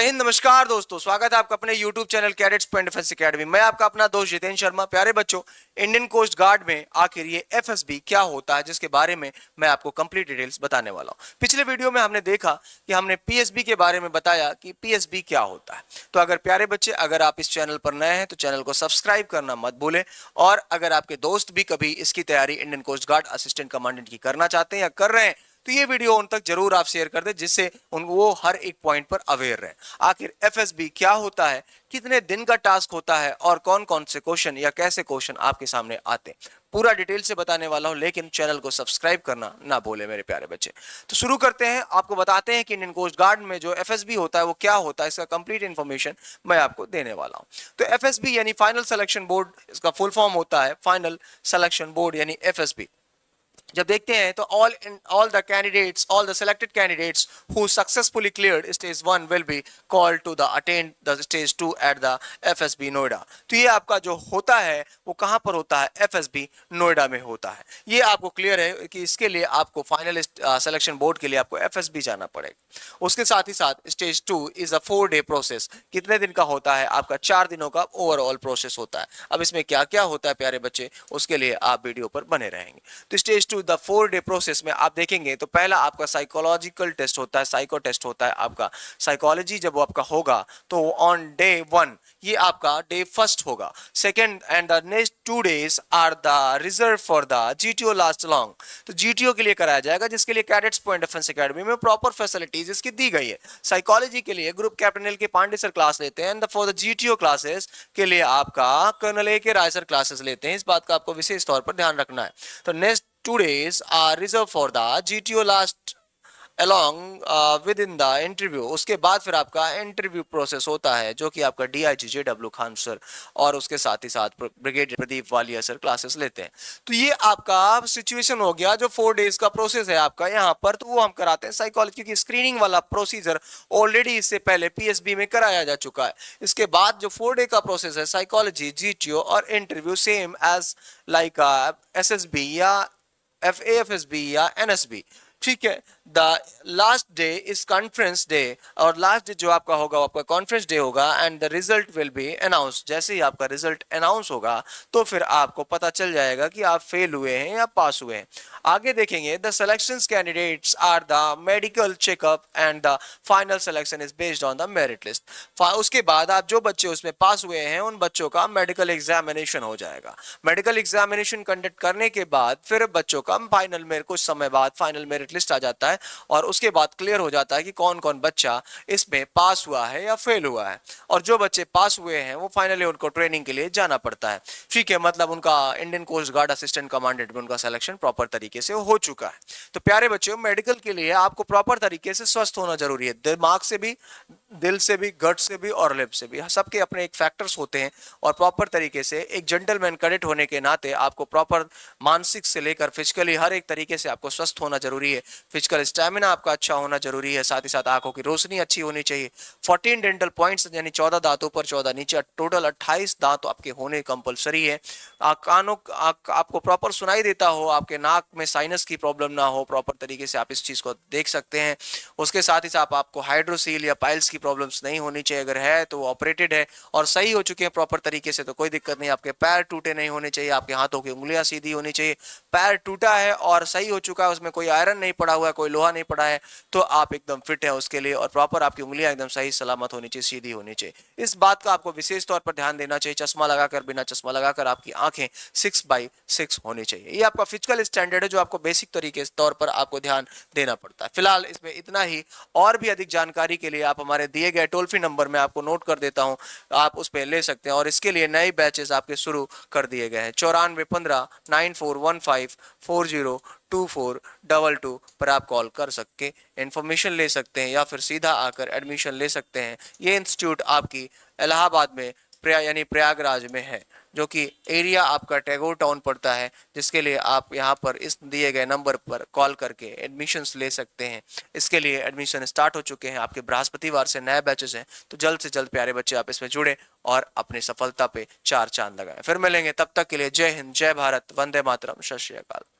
हिंद। नमस्कार दोस्तों, स्वागत है आपका अपने YouTube channel cadets point defence academy. मैं आपका अपना दोस्त जितेंद्र शर्मा। प्यारे बच्चों, इंडियन कोस्ट गार्ड में आखिर ये FSB क्या होता है, जिसके बारे में मैं आपको कंप्लीट डिटेल्स बताने वाला हूं। पिछले वीडियो में हमने देखा कि हमने PSB के बारे में बताया कि PSB क्या होता है। तो अगर प्यारे बच्चे, अगर आप इस चैनल पर नए हैं तो चैनल को सब्सक्राइब करना मत भूलें, और अगर आपके दोस्त भी कभी इसकी तैयारी Indian coast guard assistant commandant की करना चाहते हैं या कर रहे हैं तो ये वीडियो उन तक जरूर आप शेयर कर दें, जिससे वो हर एक पॉइंट पर अवेयर रहे। आखिर FSB क्या होता है, कितने दिन का टास्क होता है और कौन कौन से क्वेश्चन या कैसे क्वेश्चन आपके सामने आते हैं, पूरा डिटेल से बताने वाला हूं। लेकिन चैनल को सब्सक्राइब करना ना भूले मेरे प्यारे बच्चे। तो शुरू करते हैं। आपको बताते हैं कि इंडियन कोस्ट गार्ड में जो FSB होता है वो क्या होता है, इसका कंप्लीट इंफॉर्मेशन मैं आपको देने वाला हूं। तो FSB यानी फाइनल सिलेक्शन बोर्ड, इसका फुल फॉर्म होता है फाइनल सिलेक्शन बोर्ड यानी FSB। जब देखते हैं तो all the selected candidates who successfully cleared stage 1 will be called to the attend the stage 2 at the FSB Noida. तो ये आपका जो होता है वो कहां पर होता है, FSB नोएडा में होता है। ये आपको क्लियर है कि इसके लिए आपको फाइनल सिलेक्शन बोर्ड के लिए आपको FSB जाना पड़ेगा। उसके साथ ही साथ stage 2 is a 4-day process. कितने दिन का होता है आपका? 4 दिनों का ओवरऑल प्रोसेस होता है। अब इसमें क्या क्या होता है प्यारे बच्चे, उसके लिए आप वीडियो पर बने रहेंगे। तो स्टेज 2 द 4-day प्रोसेस में आप देखेंगे तो पहला आपका साइकोलॉजिकल टेस्ट होता है, साइको टेस्ट होता है आपका। साइकोलॉजी जब वो आपका होगा तो ऑन डे 1, ये आपका डे फर्स्ट होगा। Second and the next 2 days are the reserve for the GTO last long. तो GTO के लिए कराया जाएगा, जिसके लिए कैडेट्स पॉइंट डिफेंस एकेडमी में प्रॉपर फैसिलिटीज इसकी दी गई है। साइकोलॉजी के लिए ग्रुप कैप्टन एल के पांडे सर क्लास लेते हैं, and for the GTO classes के लिए आपका कर्नल ए के राय सर क्लासेस लेते हैं। इस बात का आपको विशेष तौर पर ध्यान रखना है। तो next 2 days are reserved for the GTO last along within the interview। उसके बाद फिर आपका इंटरव्यू प्रोसेस होता है, जो कि आपका DIG JW खान सर और उसके साथ ही साथ brigadier Pradeep Walia sir classes लेते हैं। तो ये आपका सिचुएशन हो गया। जो 4 days का प्रोसेस है आपका यहाँ पर, तो वो हम कराते हैं साइकोलॉजी की स्क्रीनिंग वाला प्रोसीजर ऑलरेडी इससे पहले PSB में कराया जा चुका है। इसके बाद जो 4 day का प्रोसेस है, साइकोलॉजी, GTO और interview, same as like SSB या FAFSB या NSB। ठीक है। The last day is conference day, और लास्ट डे जो आपका होगा वो आपका कॉन्फ्रेंस डे होगा, and the result will be announce. जैसे ही आपका रिजल्ट अनाउंस होगा तो फिर आपको पता चल जाएगा कि आप फेल हुए हैं या पास हुए हैं। आगे देखेंगे, the selection candidates are the medical checkup and the final selection is based on the merit list. उसके बाद आप जो बच्चे उसमें पास हुए हैं उन बच्चों का मेडिकल एग्जामिनेशन हो जाएगा। मेडिकल एग्जामिनेशन कंडक्ट करने के बाद फिर बच्चों का फाइनल में कुछ समय बाद फाइनल मेरिट लिस्ट आ जाता है, और उसके बाद क्लियर हो जाता है कि कौन कौन बच्चा इसमें पास हुआ है या फेल हुआ है। और जो बच्चे पास हुए हैं वो फाइनली उनको ट्रेनिंग के लिए जाना पड़ता है। ठीक है, मतलब उनका Indian coast guard assistant commandant में उनका सिलेक्शन प्रॉपर तरीके से हो चुका है। तो प्यारे बच्चों, मेडिकल के लिए आपको प्रॉपर तरीके से स्वस्थ होना जरूरी है, दिमाग से भी, दिल से भी, गट से भी और लिप से भी। सबके अपने एक फैक्टर्स होते हैं, और प्रॉपर तरीके से एक जेंटलमैन कैडेट होने के नाते आपको प्रॉपर मानसिक से लेकर फिजिकली हर एक तरीके से आपको स्वस्थ होना जरूरी है। फिजिकल स्टैमिना आपका अच्छा होना जरूरी है, साथ ही साथ आंखों की रोशनी अच्छी होनी चाहिए। 14 डेंटल पॉइंट्स यानी 14 दांत ऊपर 14 नीचे, टोटल 28 दांत आपके होने कंपलसरी है। कानों आपको प्रॉपर सुनाई देता हो, आपके नाक में साइनस की प्रॉब्लम ना हो, प्रॉपर तरीके से आप इस चीज को देख सकते हैं। उसके साथ ही साथ आपको हाइड्रोसील या पाइल्स की प्रॉब्लम्स नहीं होनी चाहिए, अगर है तो वो ऑपरेटेड है और सही हो चुके हैं प्रॉपर तरीके से तो कोई दिक्कत नहीं। आपके पैर टूटे नहीं होने चाहिए, आपके हाथों की उंगलियां सीधी होनी चाहिए। पैर टूटा है और सही हो चुका है, उसमें कोई आयरन नहीं पड़ा हुआ है, कोई लोहा नहीं पड़ा है, तो आप एकदम फिट है उसके लिए। और प्रॉपर आपकी उंगलियां एकदम सही सलामत होनी चाहिए, सीधी होनी चाहिए। इस बात का आपको विशेष तौर पर ध्यान देना चाहिए। चश्मा लगाकर, बिना चश्मा लगाकर आपकी आंखें 6x6 होनी चाहिए। ये आपका फिजिकल स्टैंडर्ड है जो आपको बेसिक तरीके से तौर पर आपको ध्यान देना पड़ता है। फिलहाल इसमें इतना ही। और भी अधिक जानकारी के लिए आप हमारे दिए गए टोल फ्री नंबर में आपको नोट कर देता हूं, आप उस पर ले सकते हैं। और इसके लिए नए बैचेस आपके शुरू कर दिए गए हैं। 94159415402422 पर आप कॉल कर सकते, इन्फॉर्मेशन ले सकते हैं, या फिर सीधा आकर एडमिशन ले सकते हैं। ये इंस्टीट्यूट आपकी इलाहाबाद में यानी प्रयागराज में है, जो कि एरिया आपका टैगोर टाउन पड़ता है, जिसके लिए आप यहाँ पर इस दिए गए नंबर पर कॉल करके एडमिशन्स ले सकते हैं। इसके लिए एडमिशन स्टार्ट हो चुके हैं, आपके बृहस्पतिवार से नए बैचेस हैं, तो जल्द से जल्द प्यारे बच्चे आप इसमें जुड़े और अपनी सफलता पे 4 चांद लगाएं। फिर मिलेंगे, तब तक के लिए जय हिंद, जय भारत, वंदे मातरम, सत श्री अकाल।